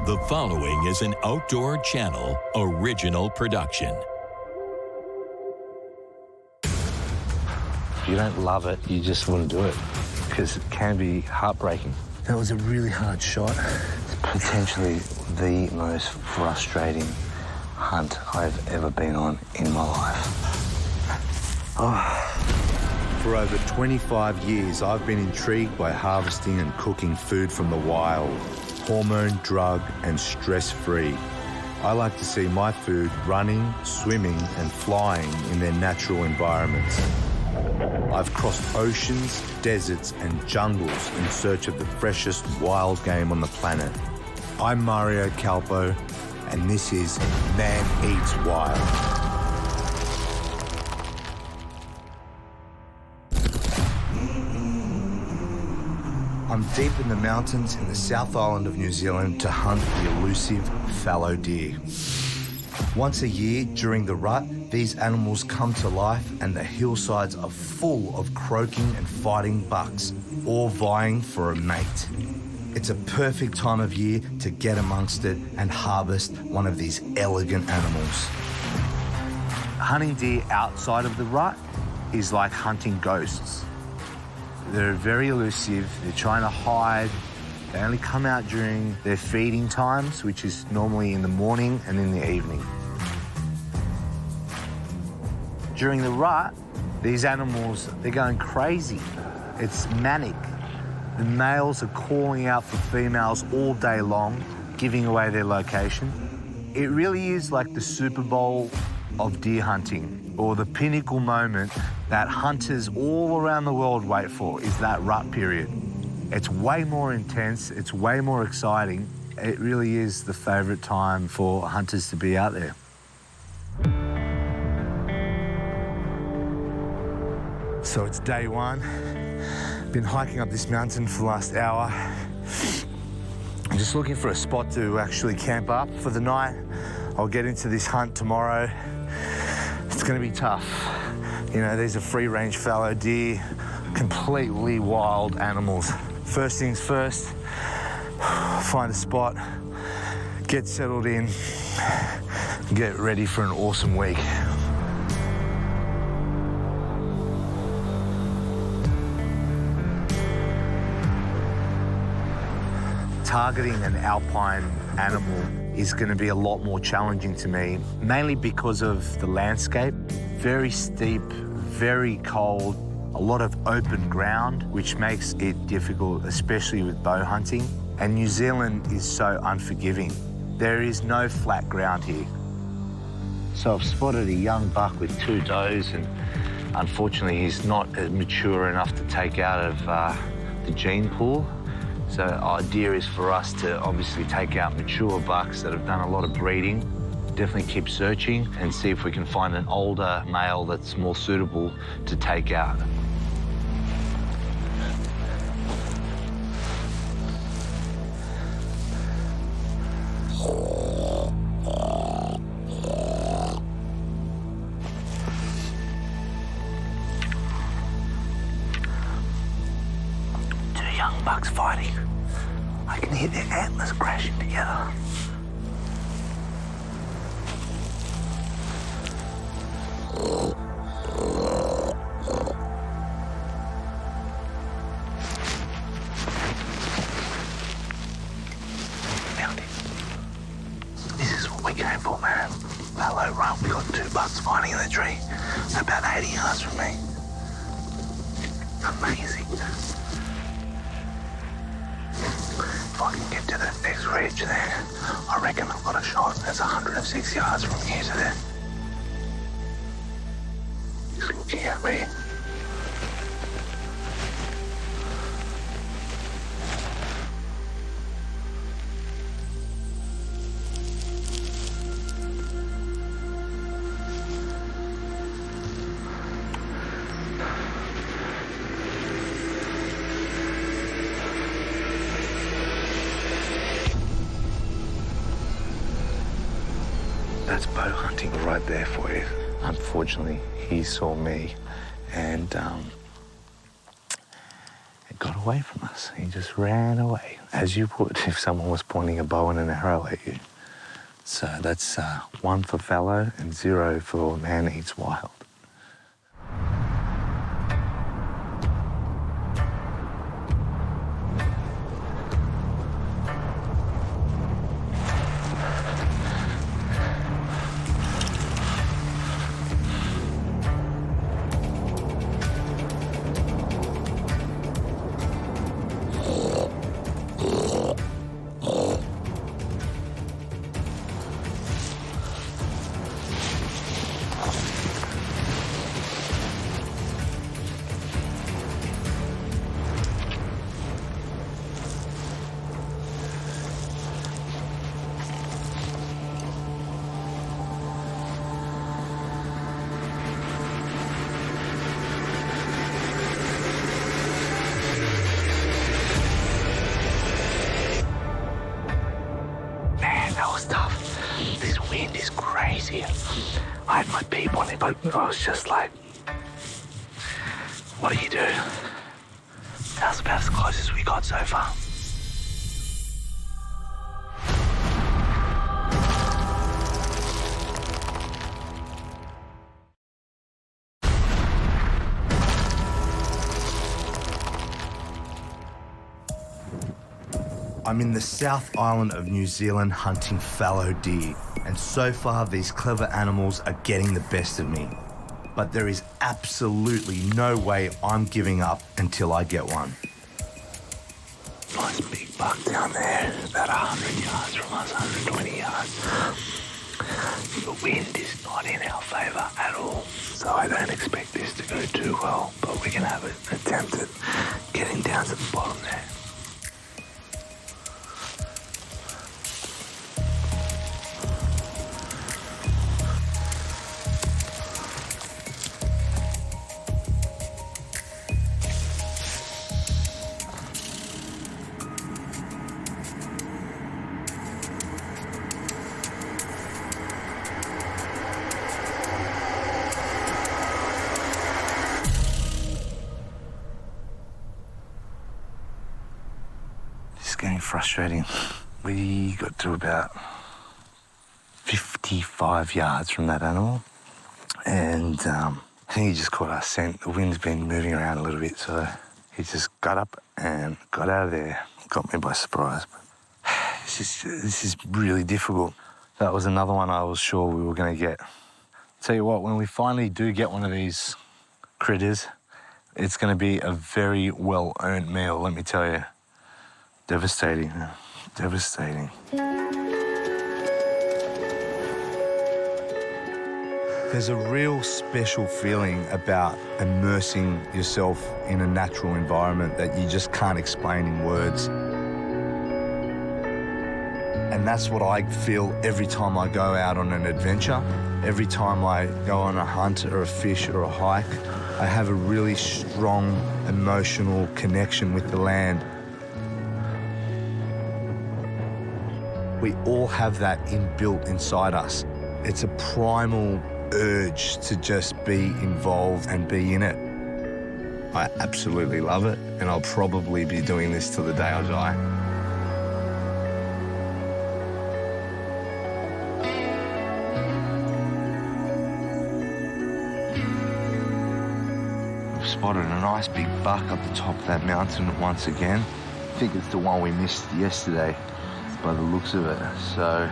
The following is an Outdoor Channel original production. If you don't love it, you just wouldn't do it, because it can be heartbreaking. That was a really hard shot. It's potentially the most frustrating hunt I've ever been on in my life. For over 25 years, I've been intrigued by harvesting and cooking food from the wild, hormone, drug, and stress-free. I like to see my food running, swimming, and flying in their natural environments. I've crossed oceans, deserts, and jungles in search of the freshest wild game on the planet. I'm Mario Kalpou, and this is Man Eats Wild. I'm deep in the mountains in the South Island of New Zealand to hunt the elusive fallow deer. Once a year during the rut, these animals come to life and the hillsides are full of croaking and fighting bucks, all vying for a mate. It's a perfect time of year to get amongst it and harvest one of these elegant animals. Hunting deer outside of the rut is like hunting ghosts. They're very elusive, they're trying to hide. They only come out during their feeding times, which is normally in the morning and in the evening. During the rut, these animals, they're going crazy. It's manic. The males are calling out for females all day long, giving away their location. It really is like the Super Bowl of deer hunting, or the pinnacle moment that hunters all around the world wait for, is that rut period. It's way more intense, it's way more exciting. It really is the favourite time for hunters to be out there. So it's day one. Been hiking up this mountain for the last hour. I'm just looking for a spot to actually camp up for the night. I'll get into this hunt tomorrow. It's gonna be tough. You know, these are free-range fallow deer, completely wild animals. First things first, find a spot, get settled in, get ready for an awesome week. Targeting an alpine animal is going to be a lot more challenging to me, mainly because of the landscape. Very steep, very cold, a lot of open ground, which makes it difficult, especially with bow hunting. And New Zealand is so unforgiving. There is no flat ground here. So I've spotted a young buck with two does, and unfortunately he's not mature enough to take out of the gene pool. So our idea is for us to obviously take out mature bucks that have done a lot of breeding, definitely keep searching and see if we can find an older male that's more suitable to take out. Two young bucks fighting. I can hear their antlers crashing together. Found it. This is what we came for, man. Fallow run. We got two bucks fighting in the tree, about 80 yards from me. Amazing. If I can get to the next ridge there, I reckon I've got a shot. That's 106 yards from here to there. He's looking at me. That's bow hunting right there for you. Unfortunately, he saw me and it got away from us. He just ran away, as you would if someone was pointing a bow and an arrow at you. So that's 1 for Fallow and 0 for Man Eats Wild. I had my peep on it, but I was just like, what do you do? That was about as close as we got so far. I'm in the South Island of New Zealand hunting fallow deer, and so far these clever animals are getting the best of me. But there is absolutely no way I'm giving up until I get one. Nice big buck down there, about 100 yards from us, 120 yards. The wind is not in our favour at all, so I don't expect this to go too well, but we can have an attempt at getting down to the bottom there. Getting frustrating. We got to about 55 yards from that animal, and I think he just caught our scent. The wind's been moving around a little bit, so he just got up and got out of there. Got me by surprise. This is really difficult. That was another one I was sure we were going to get. Tell you what, when we finally do get one of these critters, it's going to be a very well-earned meal, let me tell you. Devastating, devastating. There's a real special feeling about immersing yourself in a natural environment that you just can't explain in words. And that's what I feel every time I go out on an adventure. Every time I go on a hunt or a fish or a hike, I have a really strong emotional connection with the land. We all have that inbuilt inside us. It's a primal urge to just be involved and be in it. I absolutely love it, and I'll probably be doing this till the day I die. I've spotted a nice big buck up the top of that mountain once again. I think it's the one we missed yesterday, by the looks of it, so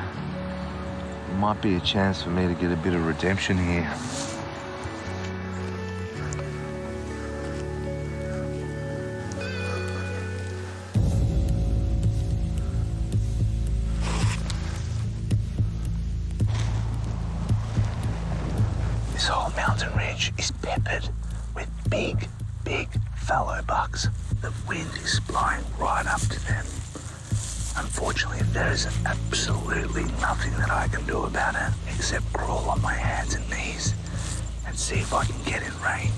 it might be a chance for me to get a bit of redemption here. This whole mountain ridge is peppered with big fallow bucks. The wind is blowing right up to them. Unfortunately, there is absolutely nothing that I can do about it except crawl on my hands and knees and see if I can get in range.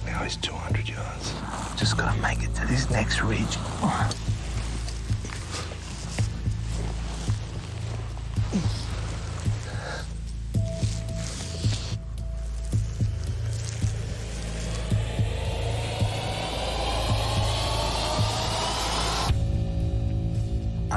Now he's 200 yards. Just gotta make it to this next ridge.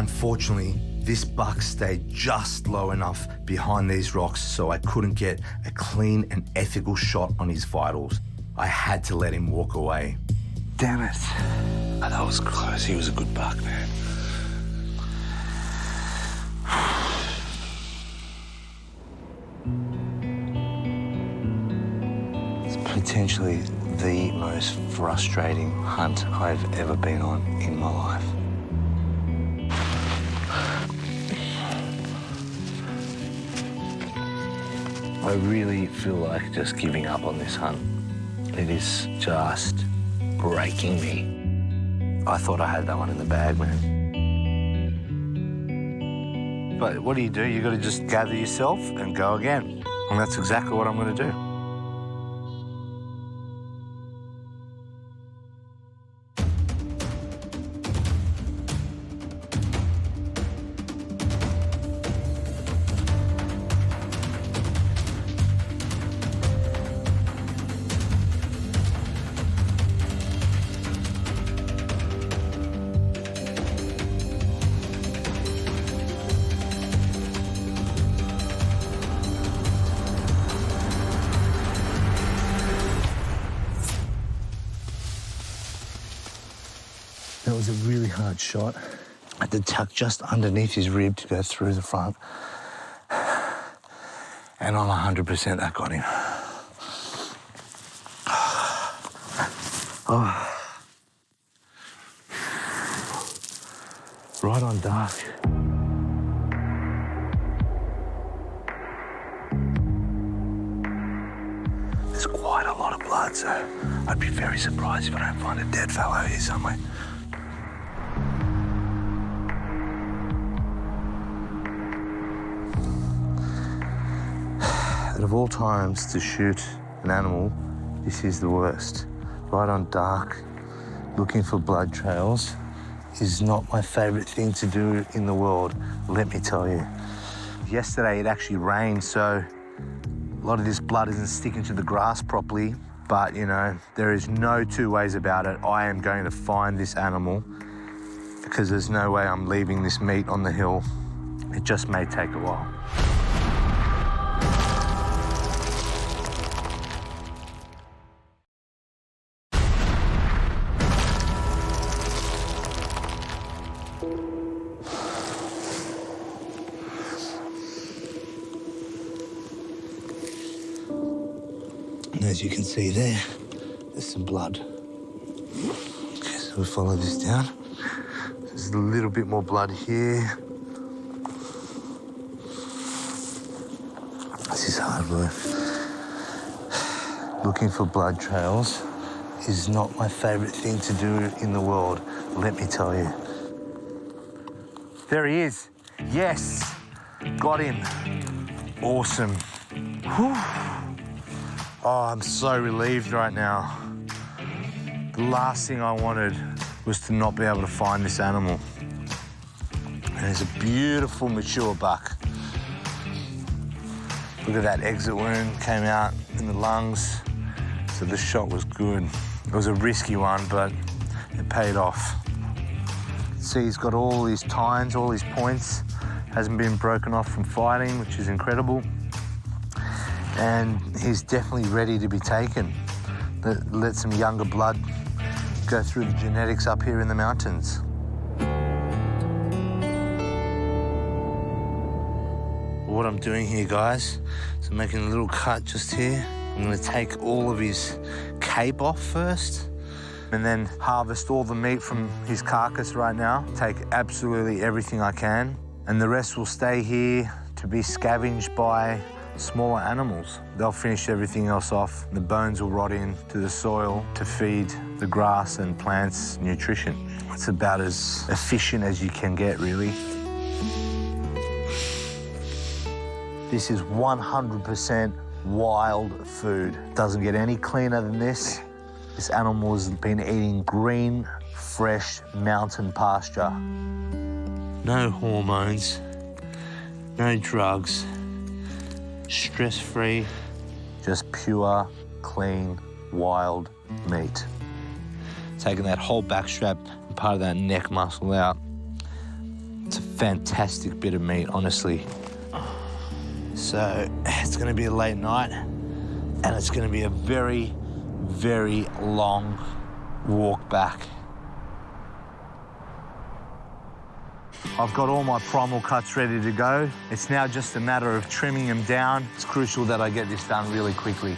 Unfortunately, this buck stayed just low enough behind these rocks so I couldn't get a clean and ethical shot on his vitals. I had to let him walk away. Damn it. Oh, that was close. He was a good buck, man. It's potentially the most frustrating hunt I've ever been on in my life. I really feel like just giving up on this hunt. It is just breaking me. I thought I had that one in the bag, man. But what do? You got to just gather yourself and go again. And that's exactly what I'm going to do. That was a really hard shot. I had to tuck just underneath his rib to go through the front. And on 100%, that got him. Oh. Right on dark. There's quite a lot of blood, so I'd be very surprised if I don't find a dead fallow here somewhere. Out of all times to shoot an animal, this is the worst. Right on dark, looking for blood trails is not my favourite thing to do in the world, let me tell you. Yesterday it actually rained, so a lot of this blood isn't sticking to the grass properly, but you know, there is no two ways about it. I am going to find this animal because there's no way I'm leaving this meat on the hill. It just may take a while. And as you can see there, there's some blood. Okay, so we follow this down. There's a little bit more blood here. This is hard work. Looking for blood trails is not my favourite thing to do in the world, let me tell you. There he is. Yes, got him. Awesome. Whew. Oh, I'm so relieved right now. The last thing I wanted was to not be able to find this animal. And it's a beautiful mature buck. Look at that exit wound, came out in the lungs. So the shot was good. It was a risky one, but it paid off. See, he's got all his tines, all his points. Hasn't been broken off from fighting, which is incredible. And he's definitely ready to be taken. Let some younger blood go through the genetics up here in the mountains. What I'm doing here, guys, is I'm making a little cut just here. I'm gonna take all of his cape off first and then harvest all the meat from his carcass right now. Take absolutely everything I can, and the rest will stay here to be scavenged by smaller animals. They'll finish everything else off. The bones will rot into the soil to feed the grass and plants nutrition. It's about as efficient as you can get, really. This is 100% wild food. Doesn't get any cleaner than this. This animal has been eating green, fresh mountain pasture. No hormones, no drugs. Stress-free, just pure, clean, wild meat. Taking that whole back strap and part of that neck muscle out. It's fantastic bit of meat, honestly. So it's gonna be a late night and it's gonna be a very, very long walk back. I've got all my primal cuts ready to go. It's now just a matter of trimming them down. It's crucial that I get this done really quickly.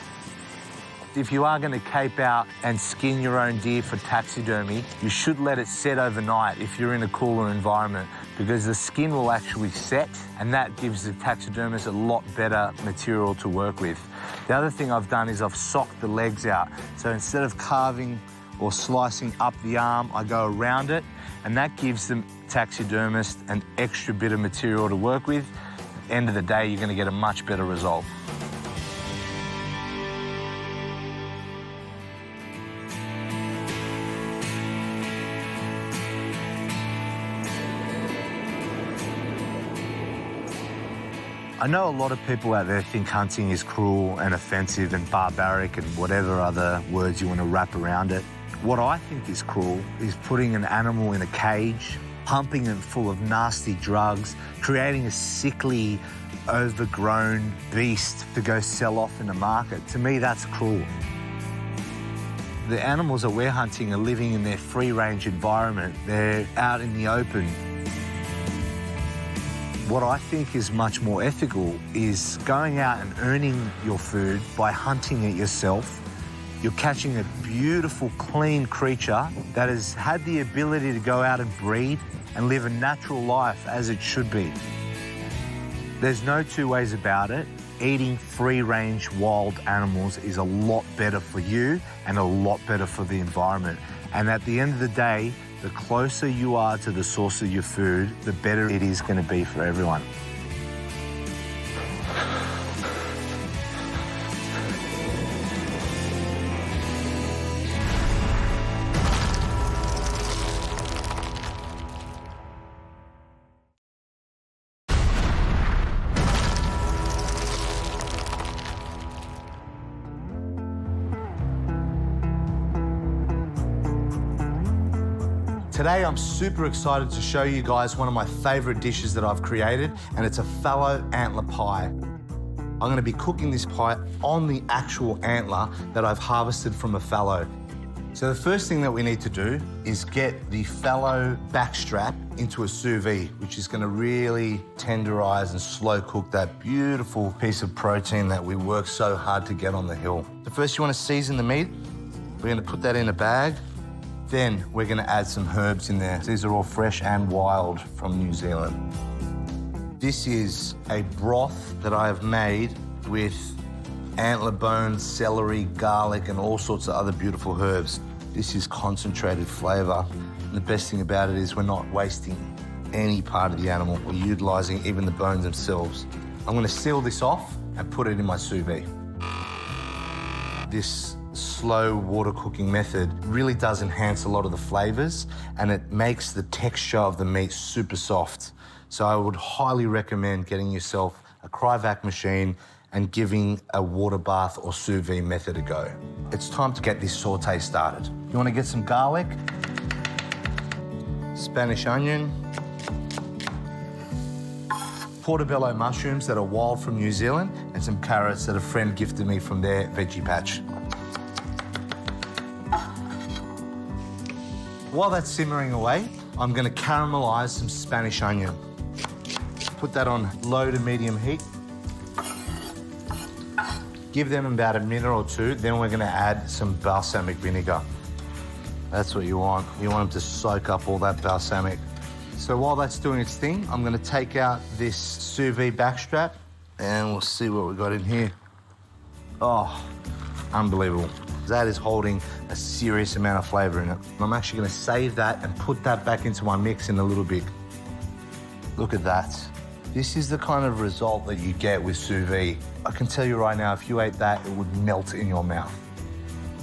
If you are going to cape out and skin your own deer for taxidermy, you should let it set overnight if you're in a cooler environment, because the skin will actually set and that gives the taxidermist a lot better material to work with. The other thing I've done is I've socked the legs out. So instead of carving or slicing up the arm, I go around it, and that gives the taxidermist an extra bit of material to work with. At the end of the day, you're going to get a much better result. I know a lot of people out there think hunting is cruel and offensive and barbaric and whatever other words you want to wrap around it. What I think is cruel is putting an animal in a cage, pumping it full of nasty drugs, creating a sickly, overgrown beast to go sell off in the market. To me, that's cruel. The animals that we're hunting are living in their free-range environment. They're out in the open. What I think is much more ethical is going out and earning your food by hunting it yourself. You're catching a beautiful, clean creature that has had the ability to go out and breed and live a natural life as it should be. There's no two ways about it. Eating free-range wild animals is a lot better for you and a lot better for the environment. And at the end of the day, the closer you are to the source of your food, the better it is going to be for everyone. Today, I'm super excited to show you guys one of my favorite dishes that I've created, and it's a fallow antler pie. I'm gonna be cooking this pie on the actual antler that I've harvested from a fallow. So the first thing that we need to do is get the fallow backstrap into a sous vide, which is gonna really tenderize and slow cook that beautiful piece of protein that we work so hard to get on the hill. So first you wanna season the meat. We're gonna put that in a bag. Then we're gonna add some herbs in there. These are all fresh and wild from New Zealand. This is a broth that I have made with antler bones, celery, garlic, and all sorts of other beautiful herbs. This is concentrated flavor. And the best thing about it is we're not wasting any part of the animal. We're utilizing even the bones themselves. I'm gonna seal this off and put it in my sous vide. This slow water cooking method really does enhance a lot of the flavors, and it makes the texture of the meat super soft. So I would highly recommend getting yourself a cryovac machine and giving a water bath or sous vide method a go. It's time to get this saute started. You want to get some garlic, Spanish onion, portobello mushrooms that are wild from New Zealand, and some carrots that a friend gifted me from their veggie patch. While that's simmering away, I'm gonna caramelize some Spanish onion. Put that on low to medium heat. Give them about a minute or two, then we're gonna add some balsamic vinegar. That's what you want. You want them to soak up all that balsamic. So while that's doing its thing, I'm gonna take out this sous vide backstrap and we'll see what we got in here. Oh, unbelievable. That is holding a serious amount of flavor in it. I'm actually gonna save that and put that back into my mix in a little bit. Look at that. This is the kind of result that you get with sous vide. I can tell you right now, if you ate that, it would melt in your mouth.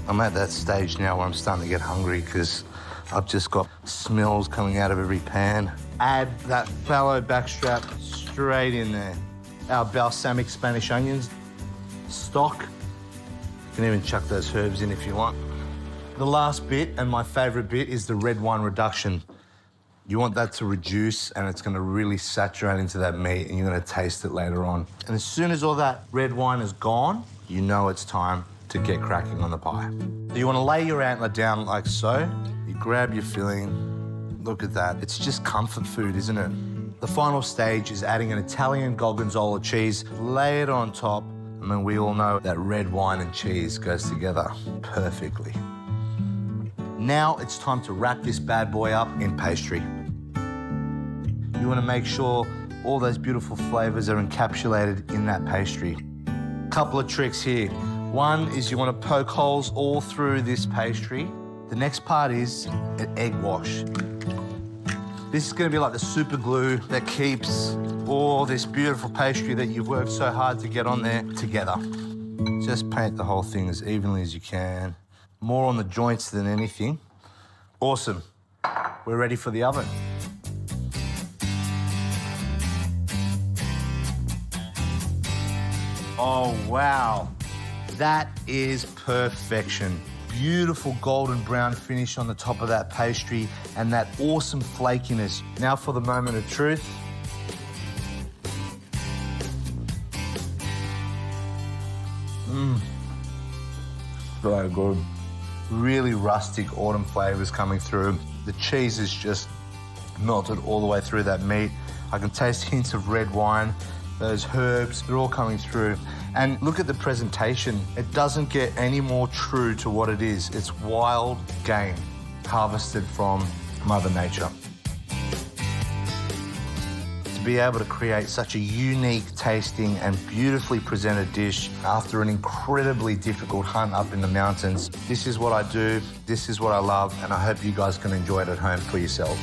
I'm at that stage now where I'm starting to get hungry because I've just got smells coming out of every pan. Add that fallow backstrap straight in there. Our balsamic Spanish onions, stock. You can even chuck those herbs in if you want. The last bit, and my favorite bit, is the red wine reduction. You want that to reduce and it's gonna really saturate into that meat and you're gonna taste it later on. And as soon as all that red wine is gone, you know it's time to get cracking on the pie. So you wanna lay your antler down like so. You grab your filling, look at that. It's just comfort food, isn't it? The final stage is adding an Italian gorgonzola cheese, lay it on top, and then we all know that red wine and cheese goes together perfectly. Now it's time to wrap this bad boy up in pastry. You want to make sure all those beautiful flavors are encapsulated in that pastry. Couple of tricks here. One is you want to poke holes all through this pastry. The next part is an egg wash. This is going to be like the super glue that keeps all this beautiful pastry that you've worked so hard to get on there together. Just paint the whole thing as evenly as you can. More on the joints than anything. Awesome. We're ready for the oven. Oh, wow. That is perfection. Beautiful golden brown finish on the top of that pastry and that awesome flakiness. Now for the moment of truth. So good. Really rustic autumn flavors coming through. The cheese is just melted all the way through that meat. I can taste hints of red wine. Those herbs, they're all coming through. And look at the presentation. It doesn't get any more true to what it is. It's wild game harvested from Mother Nature. To be able to create such a unique tasting and beautifully presented dish after an incredibly difficult hunt up in the mountains, this is what I do, this is what I love, and I hope you guys can enjoy it at home for yourselves.